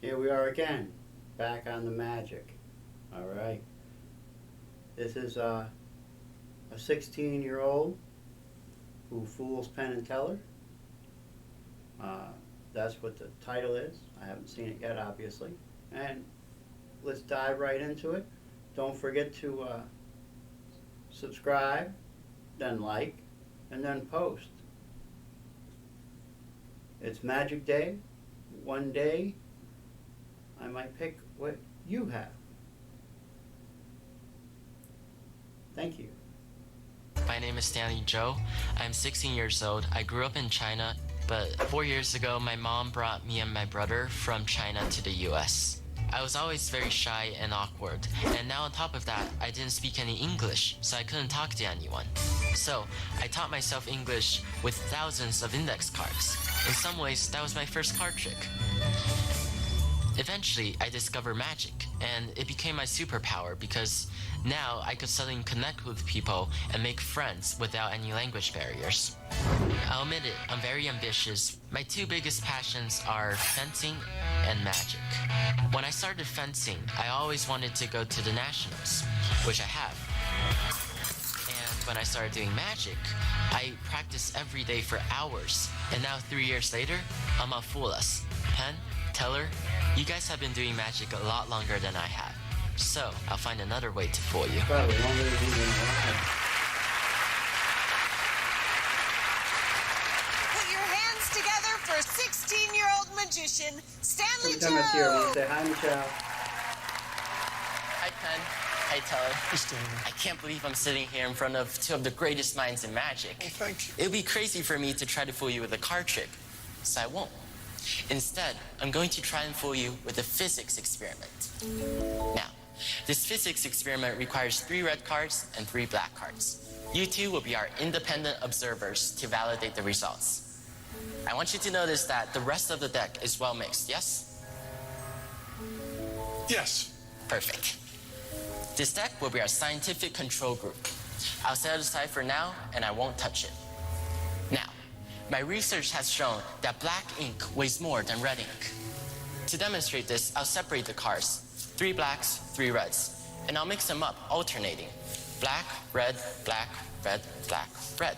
Here we are again, back on the magic. All right. This is a 16-year-old who fools Penn and Teller. That's what the title is. I haven't seen it yet, obviously. And let's dive right into it. Don't forget to subscribe, then like, and then post. It's Magic Day. One day, I might pick what you have. Thank you. My name is Stanley Zhou. I'm 16 years old. I grew up in China, but 4 years ago, my mom brought me and my brother from China to the US. I was always very shy and awkward, and now on top of that, I didn't speak any English, so I couldn't talk to anyone. So I taught myself English with thousands of index cards. In some ways, that was my first card trick. Eventually, I discovered magic, and it became my superpower because now I could suddenly connect with people and make friends without any language barriers. I'll admit it, I'm very ambitious. My two biggest passions are fencing and magic. When I started fencing, I always wanted to go to the nationals, which I have. And when I started doing magic, I practiced every day for hours. And now 3 years later, I'm a FOOLS Penn, Teller, you guys have been doing magic a lot longer than I have. So I'll find another way to fool you. Probably longer than you've been alive. Put your hands together for 16-year-old magician, Stanley Every time I see her, I want to Zhou. say, hi, Michelle. Hi, Penn. Hi, Teller. Hey, Stanley. I can't believe I'm sitting here in front of two of the greatest minds in magic. Oh, thank you. It would be crazy for me to try to fool you with a card trick, so I won't. Instead, I'm going to try and fool you with a physics experiment. Now, this physics experiment requires 3 red cards and 3 black cards. You two will be our independent observers to validate the results. I want you to notice that the rest of the deck is well mixed, yes? Yes. Perfect. This deck will be our scientific control group. I'll set it aside for now, and I won't touch it. Now, my research has shown that black ink weighs more than red ink. To demonstrate this, I'll separate the cards, 3 blacks, 3 reds, and I'll mix them up, alternating. Black, red, black, red, black, red.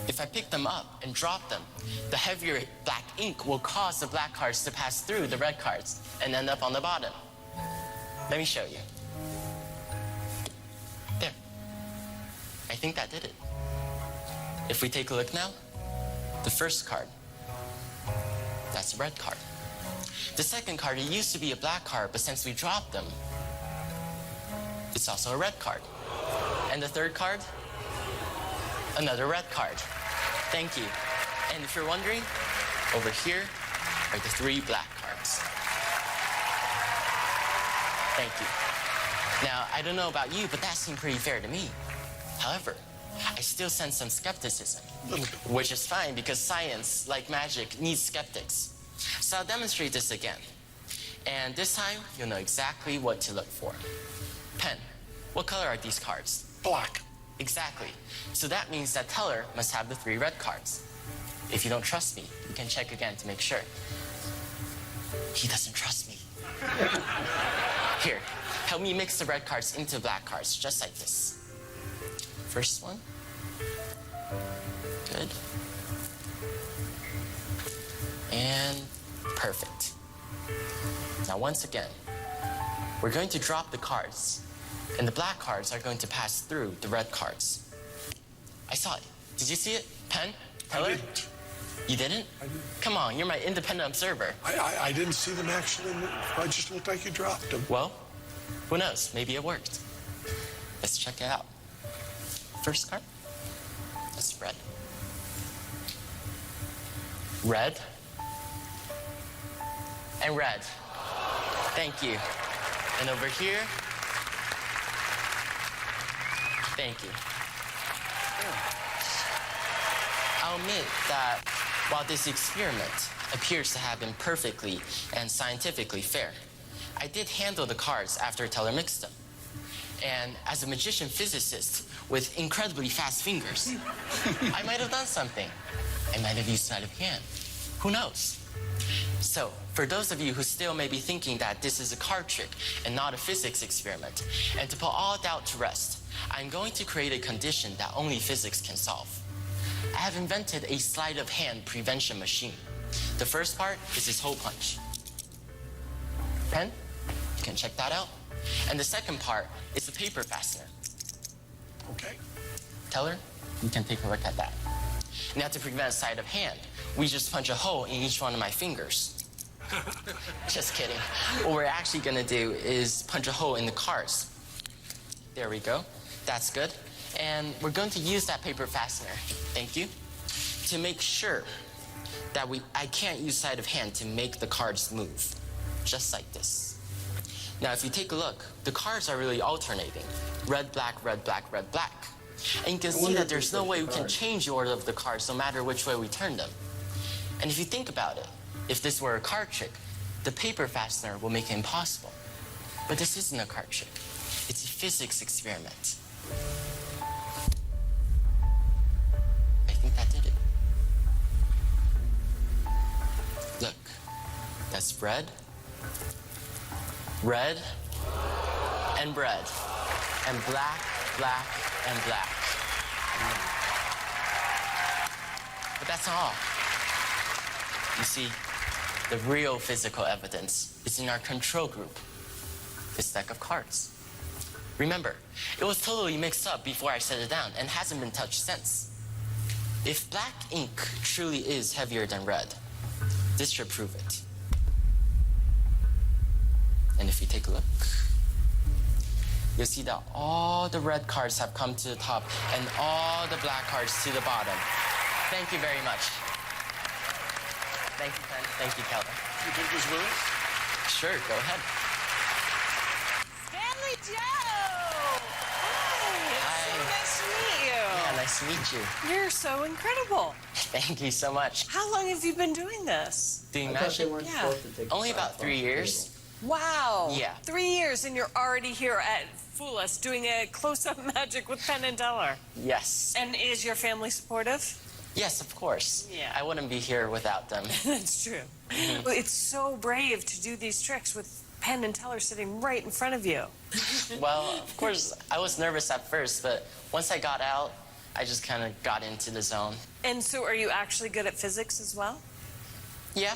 If I pick them up and drop them, the heavier black ink will cause the black cards to pass through the red cards and end up on the bottom. Let me show you. There. I think that did it. If we take a look now, the first card, that's a red card. The second card, it used to be a black card, but since we dropped them, it's also a red card. And the third card, another red card. Thank you. And if you're wondering, over here are the 3 black cards. Thank you. Now, I don't know about you, but that seemed pretty fair to me. However, I still sense some skepticism, which is fine because science, like magic, needs skeptics. So I'll demonstrate this again. And this time, you'll know exactly what to look for. Penn, what color are these cards? Black. Exactly. So that means that Teller must have the 3 red cards. If you don't trust me, you can check again to make sure. He doesn't trust me. Here, help me mix the red cards into black cards, just like this. First one. Good. And perfect. Now once again, we're going to drop the cards, and the black cards are going to pass through the red cards. I saw it. Did you see it, Penn? Teller? I didn't. You didn't? I didn't. Come on, you're my independent observer. I didn't see them actually. I just looked like you dropped them. Well, who knows? Maybe it worked. Let's check it out. First card, that's red. Red. And red. Thank you. And over here, thank you. I'll admit that while this experiment appears to have been perfectly and scientifically fair, I did handle the cards after Teller mixed them. And as a magician physicist with incredibly fast fingers, I might have done something. I might have used sleight of hand. Who knows? So, for those of you who still may be thinking that this is a card trick and not a physics experiment, and to put all doubt to rest, I'm going to create a condition that only physics can solve. I have invented a sleight of hand prevention machine. The first part is this hole punch. Pen, you can check that out. And the second part is the paper fastener. Okay. Teller, you can take a look at that. Now to prevent sleight of hand, we just punch a hole in each one of my fingers. Just kidding. What we're actually gonna do is punch a hole in the cards. There we go. That's good. And we're going to use that paper fastener, thank you, to make sure that I can't use sleight of hand to make the cards move. Just like this. Now, if you take a look, the cards are really alternating. Red, black, red, black, red, black. And you can see that there's no way we can change the order of the cards no matter which way we turn them. And if you think about it, if this were a card trick, the paper fastener will make it impossible. But this isn't a card trick. It's a physics experiment. I think that did it. Look, that's red, red, and red, and black, black, and black. But that's not all. You see, the real physical evidence is in our control group, this deck of cards. Remember, it was totally mixed up before I set it down and hasn't been touched since. If black ink truly is heavier than red, this should prove it. And if you take a look, you'll see that all the red cards have come to the top and all the black cards to the bottom. Thank you very much. Thank you, Pen. Thank you, Keller. You think this will? Sure, go ahead. Stanley Joe! Hi, it's so nice to meet you. Yeah, nice to meet you. You're so incredible. Thank you so much. How long have you been doing this? Doing I thought they magic? weren't Yeah. supposed to take Only the about top 3 off the years. table. Wow. Yeah. 3 years and you're already here at Fool Us doing a close-up magic with Penn and Teller. Yes. And is your family supportive? Yes, of course. Yeah. I wouldn't be here without them. That's true. Well, it's so brave to do these tricks with Penn and Teller sitting right in front of you. Well, of course, I was nervous at first, but once I got out, I just kind of got into the zone. And so are you actually good at physics as well? Yeah.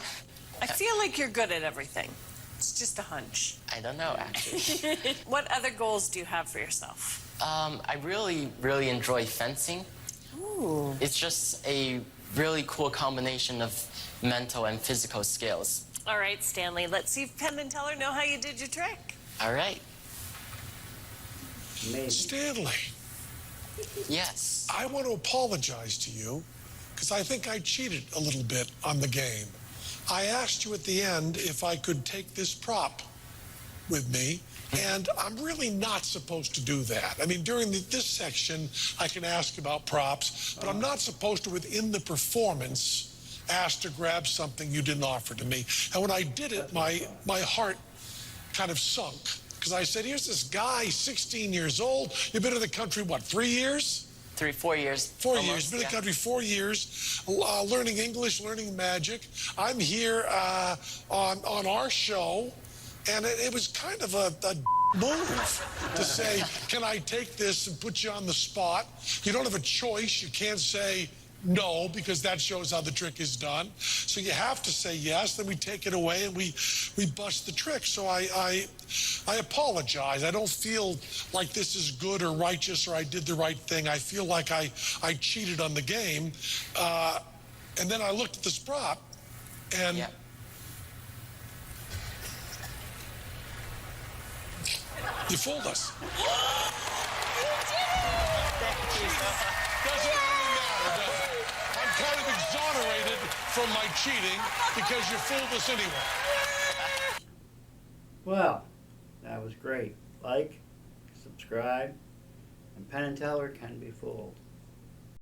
I feel like you're good at everything. It's just a hunch. I don't know, actually. What other goals do you have for yourself? I really enjoy fencing. Ooh. It's just a really cool combination of mental and physical skills. All right, Stanley, let's see if Penn and Teller know how you did your trick. All right. Amazing. Stanley, Yes. I want to apologize to you because I think I cheated a little bit on the game. I asked you at the end if I could take this prop with me, and I'm really not supposed to do that. I mean, during this section, I can ask about props, but I'm not supposed to, within the performance, ask to grab something you didn't offer to me. And when I did it, my heart kind of sunk, because I said, here's this guy, 16 years old. You've been in the country, what, 3 years? 4 years. 4 almost, years. Been in yeah. the country 4 years, learning English, learning magic. I'm here on our show, and it was kind of a move to say, can I take this and put you on the spot? You don't have a choice. You can't say no, because that shows how the trick is done. So you have to say yes, then we take it away and we bust the trick. So I apologize. I don't feel like this is good or righteous or I did the right thing. I feel like I cheated on the game. And then I looked at this prop and Yeah. you fooled us. Doesn't really matter, does it? I'm kind of exonerated from my cheating because you fooled us anyway. Well, that was great. Like, subscribe, and Penn and Teller can be fooled.